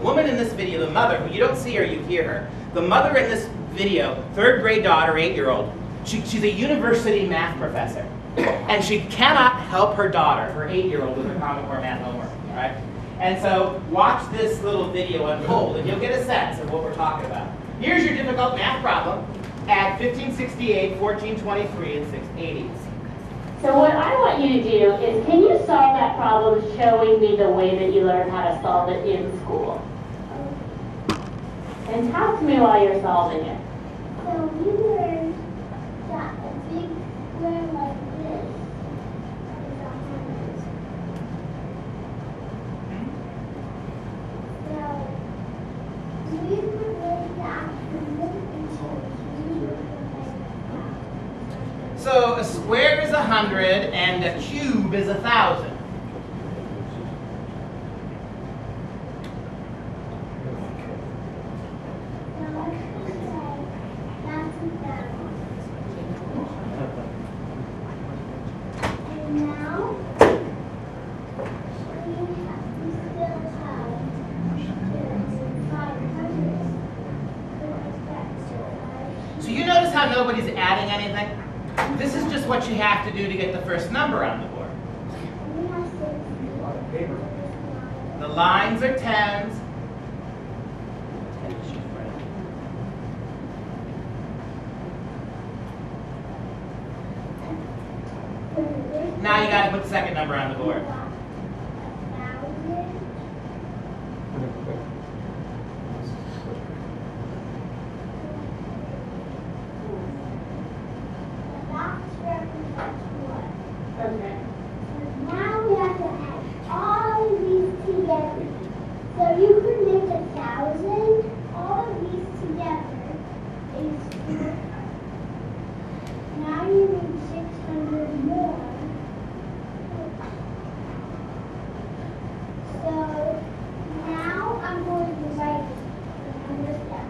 woman in this video, the mother, who you don't see her, you hear her. The mother in this video, 3rd grade daughter, 8-year-old, she's a university math professor. And she cannot help her daughter, her 8-year-old, with her Common Core math homework, all right? And so watch this little video unfold, and you'll get a sense of what we're talking about. Here's your difficult math problem. Add 1568, 1423, and 680. So what I want you to do is, can you solve that problem showing me the way that you learned how to solve it in school? And talk to me while you're solving it. So we learned that a big square like this is 100. So we would make that from this So a square is 100 and a cube is 1,000. So you notice how nobody's adding anything? This is just what you have to do to get the first number on the board. The lines are tens. Now you got to put the second number on the board. Okay. Now we have to add all of these together. So you could make 1,000. All of these together is 400. Now you need 600 more. So now I'm going to write the numbers down.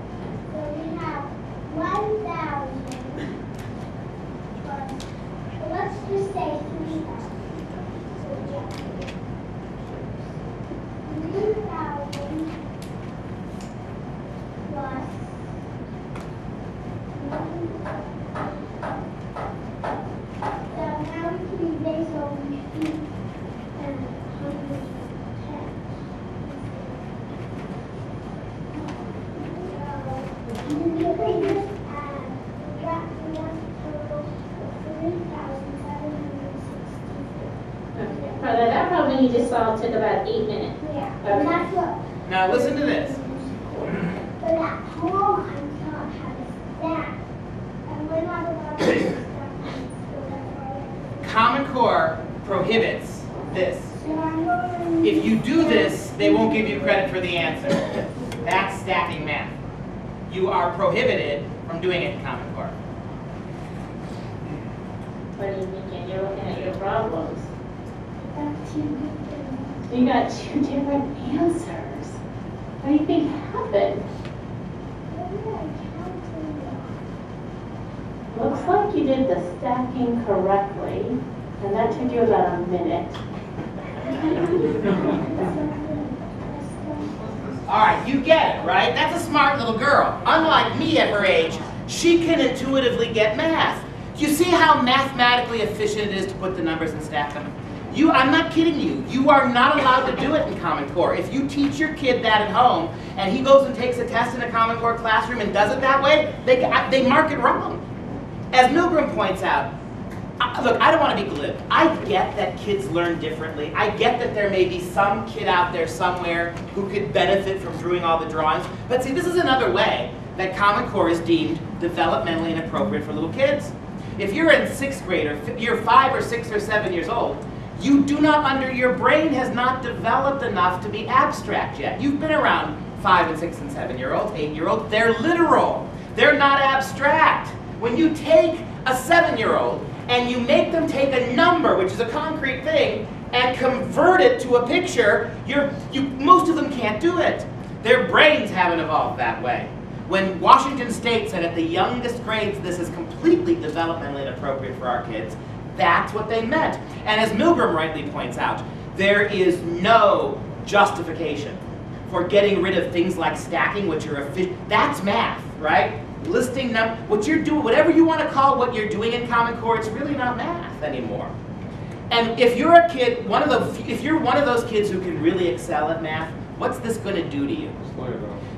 So we have 1,000 plus, let's just say 3,000. So we have 3,000 plus 1,000. So now we can erase all these feet and 110. That problem you just solved took about 8 minutes. Yeah. Okay. And that's what. Now listen to this. But at home, I'm taught how to stack. And we're not allowed to stack things, so that's why. Common Core prohibits this. So I'm going If you do this, they won't give you credit for the answer. That's stacking math. You are prohibited from doing it in Common Core. What are you thinking? You're looking at your problems. back to You got 2 different answers. What do you think happened? Looks like you did the stacking correctly, and that took you about a minute. All right, you get it, right? That's a smart little girl. Unlike me at her age, she can intuitively get math. You see how mathematically efficient it is to put the numbers and stack them? I'm not kidding you. You are not allowed to do it in Common Core. If you teach your kid that at home, and he goes and takes a test in a Common Core classroom and does it that way, they mark it wrong. As Milgram points out, look, I don't want to be glib. I get that kids learn differently. I get that there may be some kid out there somewhere who could benefit from doing all the drawings. But see, this is another way that Common Core is deemed developmentally inappropriate for little kids. If you're in 6th grade, or you're 5 or 6 or 7 years old, your brain has not developed enough to be abstract yet. You've been around 5 and 6 and 7-year-olds, 8-year-olds. They're literal. They're not abstract. When you take a 7-year-old and you make them take a number, which is a concrete thing, and convert it to a picture, most of them can't do it. Their brains haven't evolved that way. When Washington State said at the youngest grades this is completely developmentally inappropriate for our kids, that's what they meant. And as Milgram rightly points out, there is no justification for getting rid of things like stacking, which are that's math, right? Listing what you're doing, whatever you want to call what you're doing in Common Core, it's really not math anymore. And if you're a kid, if you're one of those kids who can really excel at math, what's this going to do to you?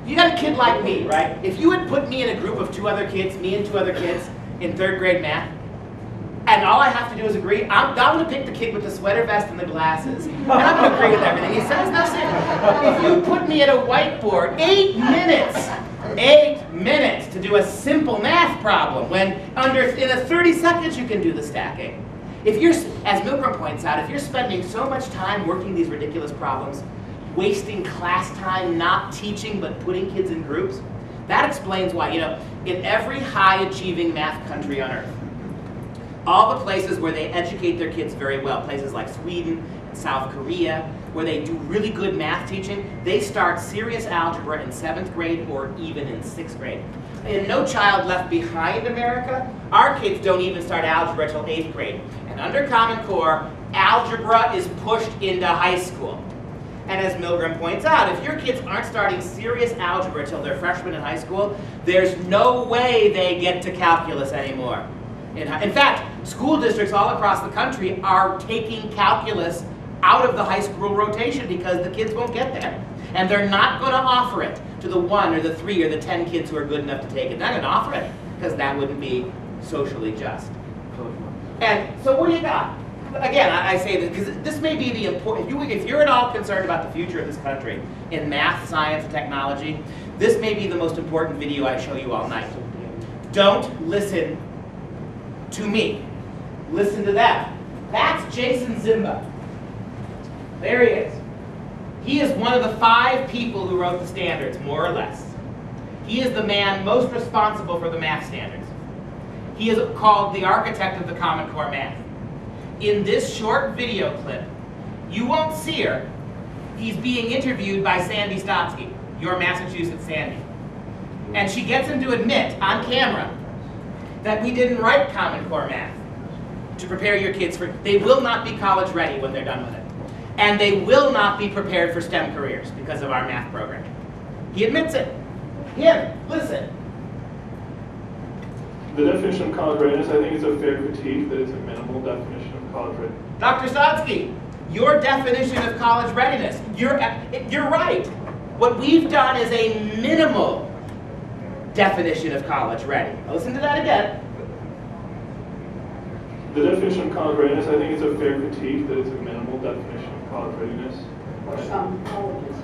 If you got a kid like me, right? If you had put me in a group of two other kids, me and two other kids in 3rd grade math, and all I have to do is agree, I'm going to pick the kid with the sweater vest and the glasses, and I'm going to agree with everything he says. Now, if you put me at a whiteboard, 8 minutes to do a simple math problem, when in a 30 seconds you can do the stacking. If you're, as Milgram points out, if you're spending so much time working these ridiculous problems, wasting class time not teaching but putting kids in groups, that explains why, in every high-achieving math country on earth, all the places where they educate their kids very well, places like Sweden and South Korea, where they do really good math teaching, they start serious algebra in 7th grade or even in 6th grade. In No Child Left Behind America, our kids don't even start algebra till 8th grade. And under Common Core, algebra is pushed into high school. And as Milgram points out, if your kids aren't starting serious algebra till they're freshmen in high school, there's no way they get to calculus anymore. In fact, school districts all across the country are taking calculus out of the high school rotation because the kids won't get there. And they're not going to offer it to the 1 or the 3 or the 10 kids who are good enough to take it. They're not going to offer it because that wouldn't be socially just. And so what do you got? Again, I say this because this may be the important, if you're at all concerned about the future of this country in math, science, and technology, this may be the most important video I show you all night. Don't listen to me. Listen to them. That's Jason Zimba. There he is. He is one of the 5 people who wrote the standards, more or less. He is the man most responsible for the math standards. He is called the architect of the Common Core math. In this short video clip, you won't see her. He's being interviewed by Sandy Stotsky, your Massachusetts Sandy. And she gets him to admit on camera that we didn't write Common Core math to prepare your kids for, they will not be college ready when they're done with it. And they will not be prepared for STEM careers because of our math program. He admits it. Him, listen. The definition of college readiness, I think it's a fair critique that it's a minimal definition of college readiness. Dr. Stotsky, your definition of college readiness, you're right. What we've done is a minimal definition of college ready. Now listen to that again. The definition of college readiness, I think it's a fair critique that it's a minimal definition of college readiness. For some colleges.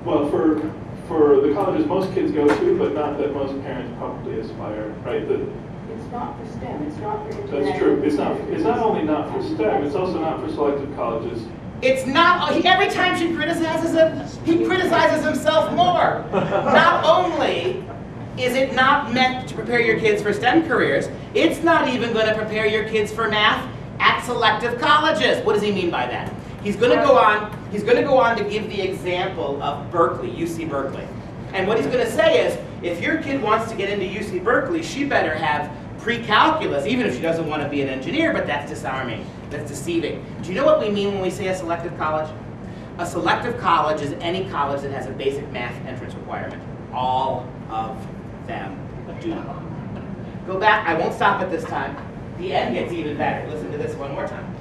Well, for the colleges most kids go to, but not that most parents probably aspire, right? It's not for STEM, it's not for international. That's true. It's not only not for STEM, it's also not for selective colleges. It's not, every time she criticizes him, he criticizes himself more. Not only is it not meant to prepare your kids for STEM careers, it's not even going to prepare your kids for math at selective colleges. What does he mean by that? He's going to go on to give the example of Berkeley, UC Berkeley. And what he's going to say is, if your kid wants to get into UC Berkeley, she better have pre-calculus, even if she doesn't want to be an engineer, but that's disarming, that's deceiving. Do you know what we mean when we say a selective college? A selective college is any college that has a basic math entrance requirement. All of them do. Go back, I won't stop at this time. The end gets even better. Listen to this one more time.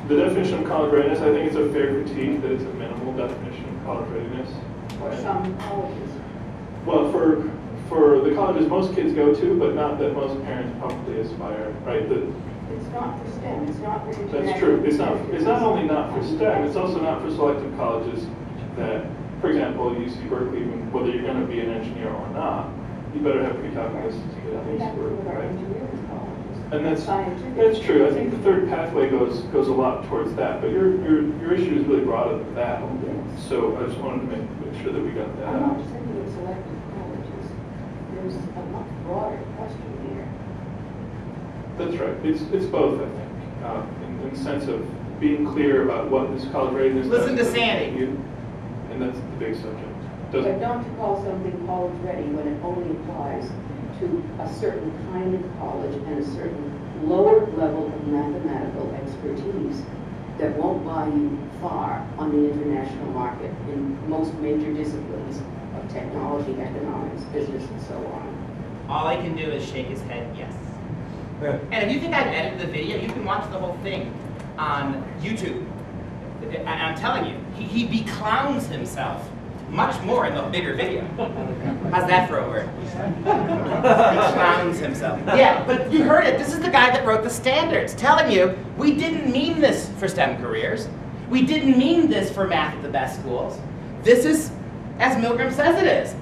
The definition of college readiness, I think it's a fair critique that it's a minimal definition of college readiness. For some colleges. Well, for the colleges most kids go to, but not that most parents probably aspire, right? It's not for STEM, it's not for international. That's true. It's not only not for STEM, it's also not for selective colleges that, for example, UC Berkeley, whether you're going to be an engineer or not, you better have pre-calculus to get into UC Berkeley, right? And that's true. I think the third pathway goes a lot towards that, but your issue is really broader than that. Yes. So I just wanted to make sure that we got that I'm out. not saying it's selective colleges. There's a much broader question here. That's right. It's both, I think, in the sense of being clear about what this college readiness. Listen to Sandy. And that's the big subject. But don't you call something college ready when it only applies to a certain kind of college and a certain lower level of mathematical expertise? that won't buy you far on the international market in most major disciplines of technology, economics, business, and so on. All I can do is shake his head yes. And if you think I've edited the video, you can watch the whole thing on YouTube. I'm telling you, he beclowns himself much more in the bigger video. How's that for a word? Beclowns himself. Yeah, but you heard it. This is the guy that wrote the standards, telling you we didn't mean this for STEM careers. We didn't mean this for math at the best schools. This is, as Milgram says it is.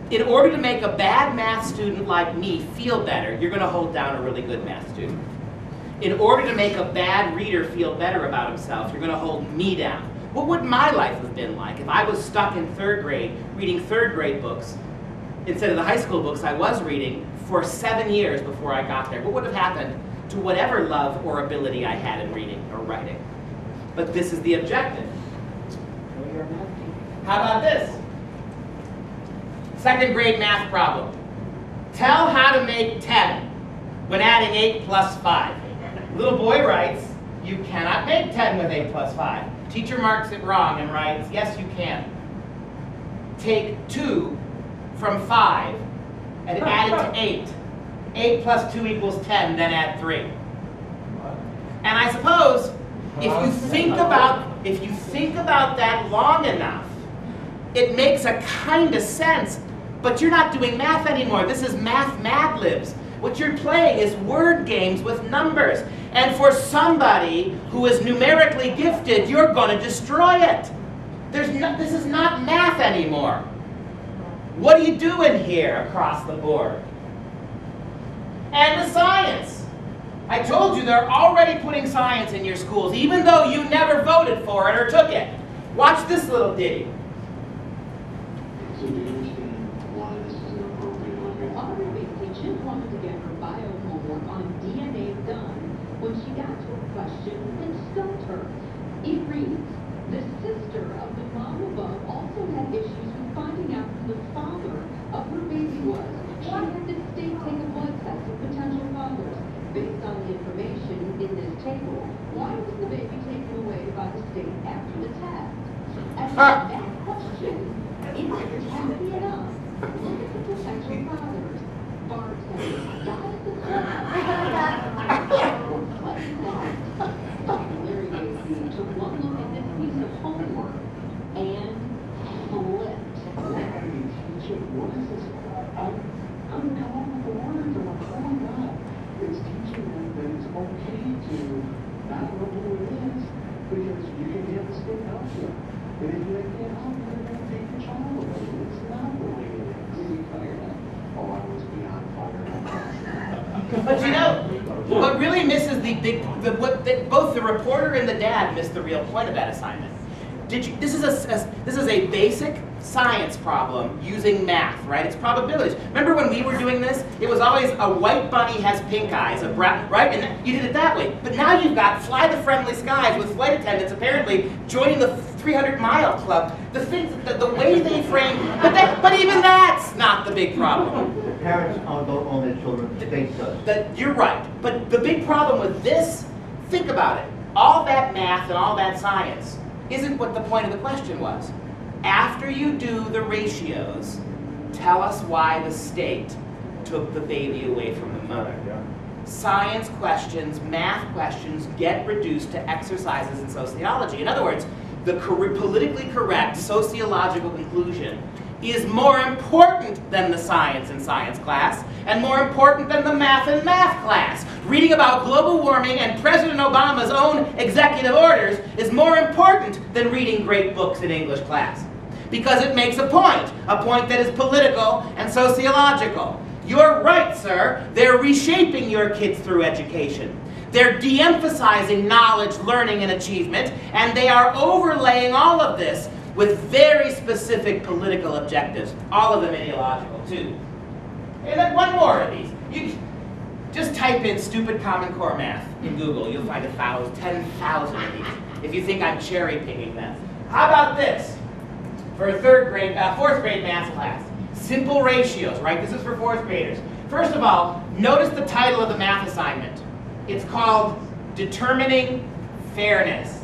In order to make a bad math student like me feel better, you're going to hold down a really good math student. In order to make a bad reader feel better about himself, you're going to hold me down. What would my life have been like if I was stuck in 3rd grade reading 3rd grade books instead of the high school books I was reading for 7 years before I got there? What would have happened to whatever love or ability I had in reading or writing? But this is the objective. How about this? 2nd grade math problem. Tell how to make 10 when adding 8 plus 5. Little boy writes, you cannot make 10 with 8 plus 5. Teacher marks it wrong and writes, yes you can. Take 2 from 5 and add it to 8. 8 plus 2 equals 10, then add 3. And I suppose if you think about that long enough, it makes a kind of sense, but you're not doing math anymore. This is math Mad Libs. What you're playing is word games with numbers. And for somebody who is numerically gifted, you're going to destroy it. This is not math anymore. What are you doing here across the board? And the science. I told you they're already putting science in your schools, even though you never voted for it or took it. Watch this little ditty. So do you understand why this is an appropriate one? Other week, Jim wanted to get her bio homework on DNA done when she got to a question that stumped her. It reads, the sister of the mom above also had issues with finding out who the father of her baby was. She had the state take a blood test of potential fathers. Based on the information in this table, why was the baby taken away by the state after the test? After that question, is it happy enough? Look at the potential fathers. Bartender, guys, the Dr. Larry Macy took one look at this piece of homework and flipped. What is this? I couldn't come up with the words. I'm like, oh my God. It's teaching them that it's okay to not know who it is because you can get the state help you. And if you can't help you, they're going to take your child away. It's not the way it is. Are you fired up? Oh, I was beyond fired up. But you know, what really misses both the reporter and the dad miss the real point of that assignment. This is a basic science problem using math, right? It's probabilities. Remember when we were doing this? It was always a white bunny has pink eyes, right? And you did it that way. But now you've got fly the friendly skies with flight attendants apparently joining the 300-mile club. The way they frame, but even that's not the big problem. Parents don't own their children, the state does. You're right, but the big problem with this, think about it. All that math and all that science isn't what the point of the question was. After you do the ratios, tell us why the state took the baby away from the mother. Science questions, math questions get reduced to exercises in sociology. In other words, the politically correct sociological conclusion is more important than the science in science class, and more important than the math in math class. Reading about global warming and President Obama's own executive orders is more important than reading great books in English class. Because it makes a point that is political and sociological. You're right, sir. They're reshaping your kids through education. They're de-emphasizing knowledge, learning, and achievement, and they are overlaying all of this with very specific political objectives, all of them ideological, too. And then one more of these. You just type in stupid Common Core math in Google. You'll find 10,000 of these, if you think I'm cherry-picking them. How about this? For a 4th grade math class. Simple ratios, right? This is for 4th graders. First of all, notice the title of the math assignment. It's called Determining fairness.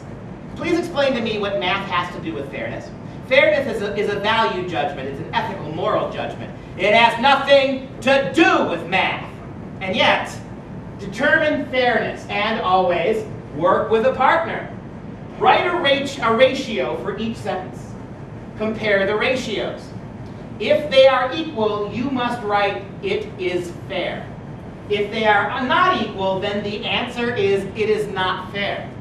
Please explain to me what math has to do with fairness. Fairness is a value judgment. It's an ethical, moral judgment. It has nothing to do with math. And yet, determine fairness and always work with a partner. Write a ratio for each sentence. Compare the ratios. If they are equal, you must write, it is fair. If they are not equal, then the answer is, it is not fair.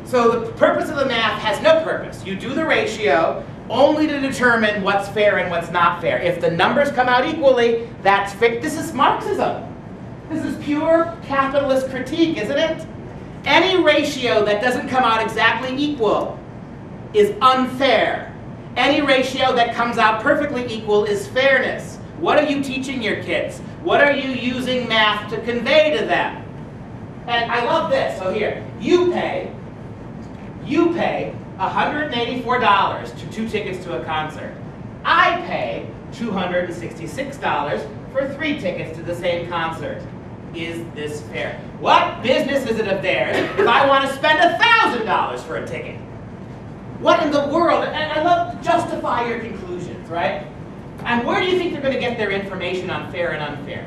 So the purpose of the math has no purpose. You do the ratio only to determine what's fair and what's not fair. If the numbers come out equally, that's fair. This is Marxism. This is pure capitalist critique, isn't it? Any ratio that doesn't come out exactly equal is unfair. Any ratio that comes out perfectly equal is fairness. What are you teaching your kids? What are you using math to convey to them? And I love this. So here, you pay $184 to 2 tickets to a concert. I pay $266 for 3 tickets to the same concert. Is this fair? What business is it of theirs if I want to spend $1,000 for a ticket? What in the world? And I love to justify your conclusions, right? And where do you think they're going to get their information on fair and unfair?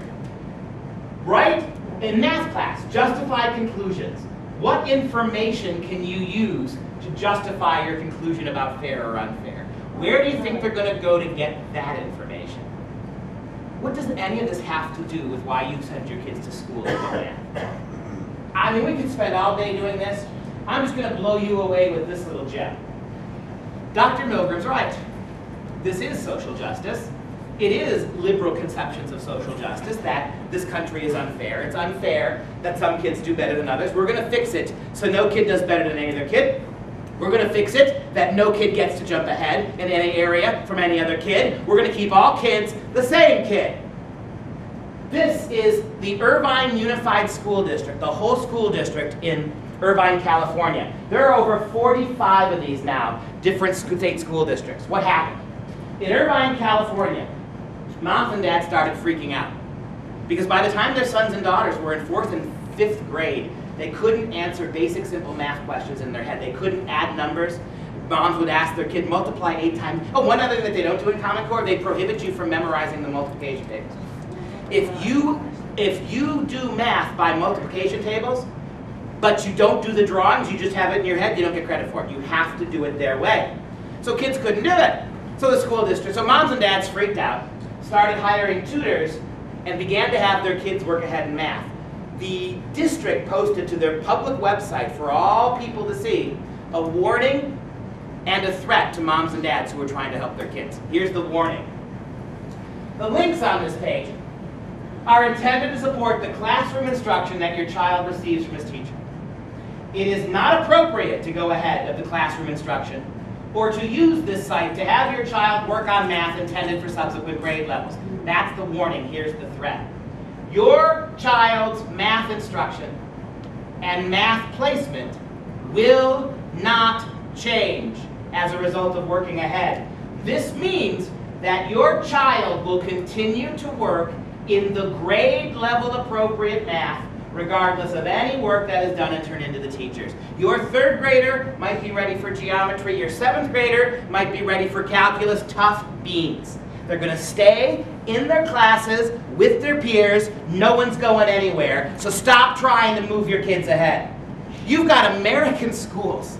Right? In math class, justify conclusions. What information can you use to justify your conclusion about fair or unfair? Where do you think they're going to go to get that information? What does any of this have to do with why you send your kids to school to math? I mean, we could spend all day doing this. I'm just going to blow you away with this little gem. Dr. Milgram's right. This is social justice. It is liberal conceptions of social justice that this country is unfair. It's unfair that some kids do better than others. We're going to fix it so no kid does better than any other kid. We're going to fix it that no kid gets to jump ahead in any area from any other kid. We're going to keep all kids the same kid. This is the Irvine Unified School District, the whole school district in Irvine, California. There are over 45 of these now, different state school districts. What happened? In Irvine, California, moms and dads started freaking out because by the time their sons and daughters were in 4th and 5th grade, they couldn't answer basic simple math questions in their head. They couldn't add numbers. Moms would ask their kid, multiply 8 times. Oh, one other thing that they don't do in Common Core, they prohibit you from memorizing the multiplication tables. If you do math by multiplication tables, but you don't do the drawings, you just have it in your head, you don't get credit for it. You have to do it their way. So kids couldn't do it. So the school district, so moms and dads freaked out, started hiring tutors, and began to have their kids work ahead in math. The district posted to their public website for all people to see a warning and a threat to moms and dads who were trying to help their kids. Here's the warning. The links on this page are intended to support the classroom instruction that your child receives from his teacher. It is not appropriate to go ahead of the classroom instruction or to use this site to have your child work on math intended for subsequent grade levels. That's the warning. Here's the threat. Your child's math instruction and math placement will not change as a result of working ahead. This means that your child will continue to work in the grade level appropriate math regardless of any work that is done and turned into the teachers. Your 3rd grader might be ready for geometry. Your 7th grader might be ready for calculus, tough beans. They're going to stay in their classes with their peers. No one's going anywhere. So stop trying to move your kids ahead. You've got American schools,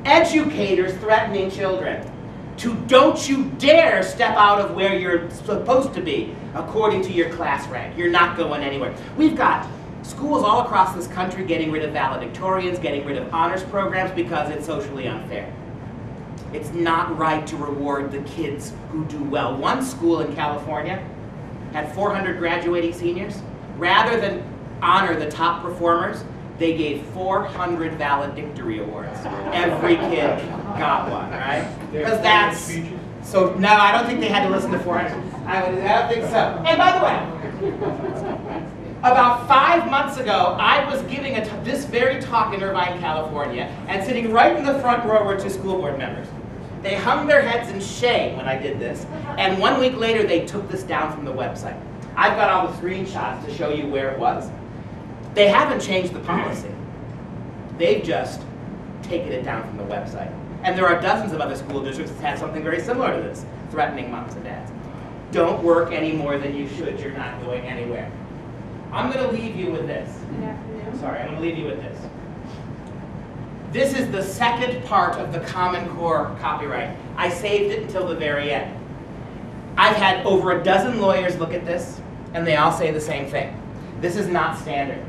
educators threatening children to don't you dare step out of where you're supposed to be according to your class rank. You're not going anywhere. We've got schools all across this country getting rid of valedictorians, getting rid of honors programs because it's socially unfair. It's not right to reward the kids who do well. One school in California had 400 graduating seniors. Rather than honor the top performers, they gave 400 valedictory awards. Every kid got one, right? Because that's, so no, I don't think they had to listen to 400. I don't think so. And by the way, about 5 months ago, I was giving this very talk in Irvine, California, and sitting right in the front row were 2 school board members. They hung their heads in shame when I did this, and 1 week later they took this down from the website. I've got all the screenshots to show you where it was. They haven't changed the policy. They've just taken it down from the website. And there are dozens of other school districts that have something very similar to this, threatening moms and dads. Don't work any more than you should. You're not going anywhere. I'm going to leave you with this. Good afternoon. Sorry, I'm going to leave you with this. This is the second part of the Common Core copyright. I saved it until the very end. I've had over a dozen lawyers look at this, and they all say the same thing. This is not standard.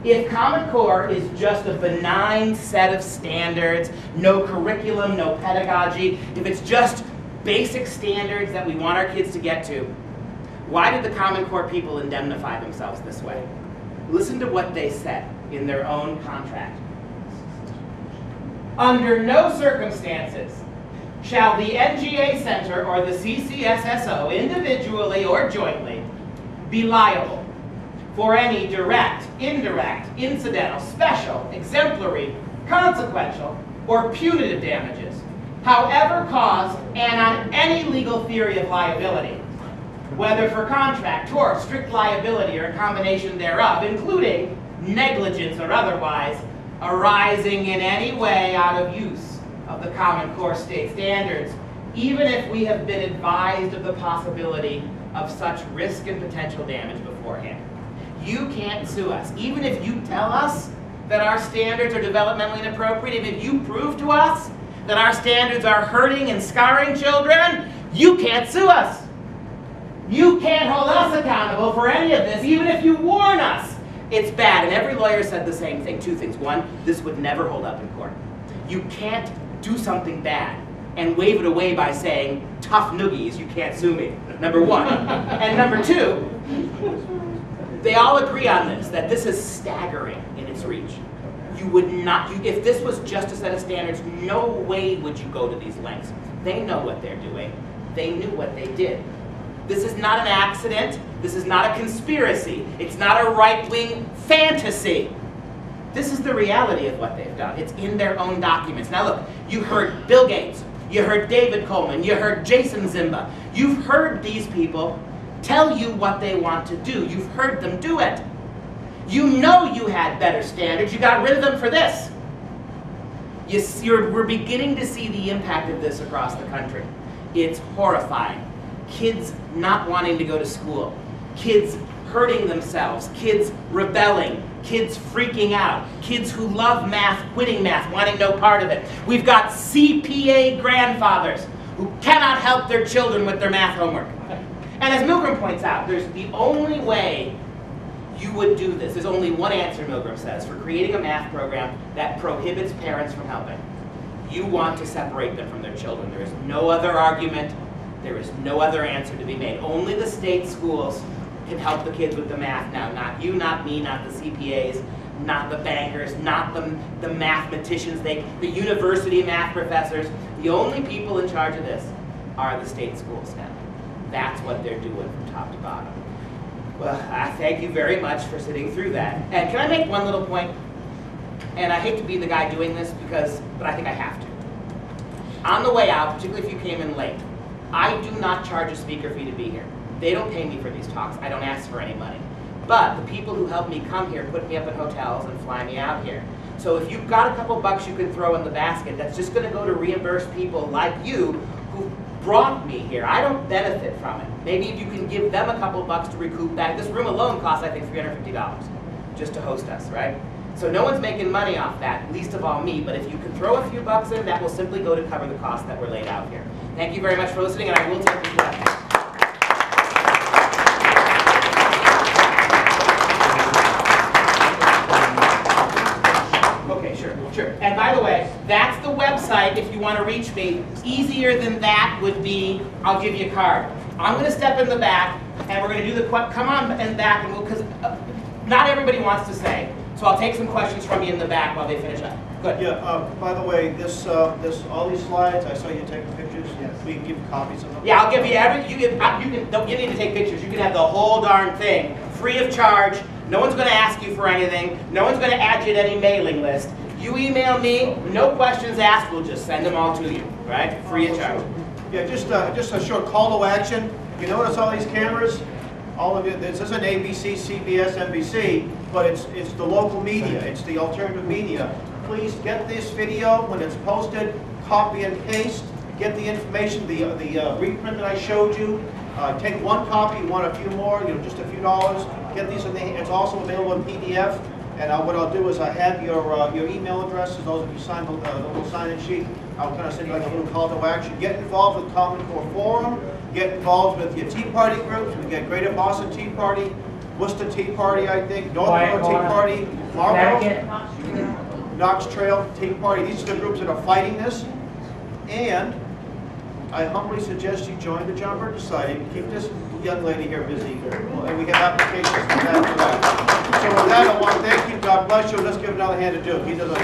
If Common Core is just a benign set of standards, no curriculum, no pedagogy, if it's just basic standards that we want our kids to get to, why did the Common Core people indemnify themselves this way? Listen to what they said in their own contract. Under no circumstances shall the NGA Center or the CCSSO, individually or jointly, be liable for any direct, indirect, incidental, special, exemplary, consequential, or punitive damages, however caused and on any legal theory of liability, whether for contract, tort, strict liability, or a combination thereof, including negligence or otherwise, arising in any way out of use of the Common Core state standards, even if we have been advised of the possibility of such risk and potential damage beforehand. You can't sue us. Even if you tell us that our standards are developmentally inappropriate, if you prove to us that our standards are hurting and scarring children, you can't sue us. You can't hold us accountable for any of this, even if you warn us it's bad. And every lawyer said the same thing, two things. One, this would never hold up in court. You can't do something bad and wave it away by saying, tough noogies, you can't sue me, number one. And number two, they all agree on this, that this is staggering in its reach. You would not, if this was just a set of standards, no way would you go to these lengths. They know what they're doing. They knew what they did. This is not an accident. This is not a conspiracy. It's not a right-wing fantasy. This is the reality of what they've done. It's in their own documents. Now look, you heard Bill Gates, you heard David Coleman, you heard Jason Zimba. You've heard these people tell you what they want to do. You've heard them do it. You know you had better standards. You got rid of them for this. We're beginning to see the impact of this across the country. It's horrifying. Kids not wanting to go to school. Kids hurting themselves. Kids rebelling. Kids freaking out. Kids who love math, quitting math, wanting no part of it. We've got CPA grandfathers who cannot help their children with their math homework. And as Milgram points out, there's the only way you would do this. There's only one answer, Milgram says, for creating a math program that prohibits parents from helping. You want to separate them from their children. There is no other argument. There is no other answer to be made. Only the state schools can help the kids with the math now. Not you, not me, not the CPAs, not the bankers, not the mathematicians, the university math professors. The only people in charge of this are the state schools now. That's what they're doing from top to bottom. Well, I thank you very much for sitting through that. And can I make one little point? And I hate to be the guy doing this, but I think I have to. On the way out, particularly if you came in late, I do not charge a speaker fee to be here. They don't pay me for these talks. I don't ask for any money. But the people who help me come here put me up in hotels and fly me out here. So if you've got a couple bucks you can throw in the basket, that's just going to go to reimburse people like you who brought me here. I don't benefit from it. Maybe if you can give them a couple bucks to recoup that. This room alone costs, I think, $350 just to host us, right? So no one's making money off that, least of all me, but if you can throw a few bucks in, that will simply go to cover the costs that were laid out here. Thank you very much for listening, and I will take your questions. Okay, sure. And by the way, that's the website if you want to reach me. Easier than that would be, I'll give you a card. I'm going to step in the back, and we're going to do the, come on in back, and because not everybody wants to say. So I'll take some questions from you in the back while they finish up. Good. Yeah, by the way, all these slides, I saw you taking pictures. Yes. We can give copies of them. Yeah, I'll give you you need to take pictures. You can have the whole darn thing, free of charge. No one's going to ask you for anything. No one's going to add you to any mailing list. You email me, no questions asked, we'll just send them all to you, right? Free of charge. Yeah, just a short call to action. You notice all these cameras? All of it, this isn't ABC, CBS, NBC, but it's the local media, it's the alternative media. please get this video when it's posted, copy and paste, get the information, the reprint that I showed you. Take one copy, you want a few more, just a few dollars. Get these it's also available in PDF. And what I'll do is I have your email addresses, those of you sign the little sign-in sheet. I'll kind of send you like a little call to action. Get involved with Common Core Forum. Get involved with your Tea Party groups. We get Greater Boston Tea Party, Worcester Tea Party, I think, Northern Tea Party, Marlboro, Knox Trail Tea Party. These are the groups that are fighting this. And I humbly suggest you join the John Birch Society. Keep this young lady here busy. And we have applications for that. So with that, I want to thank you. God bless you. Let's give another hand to Duke. He does a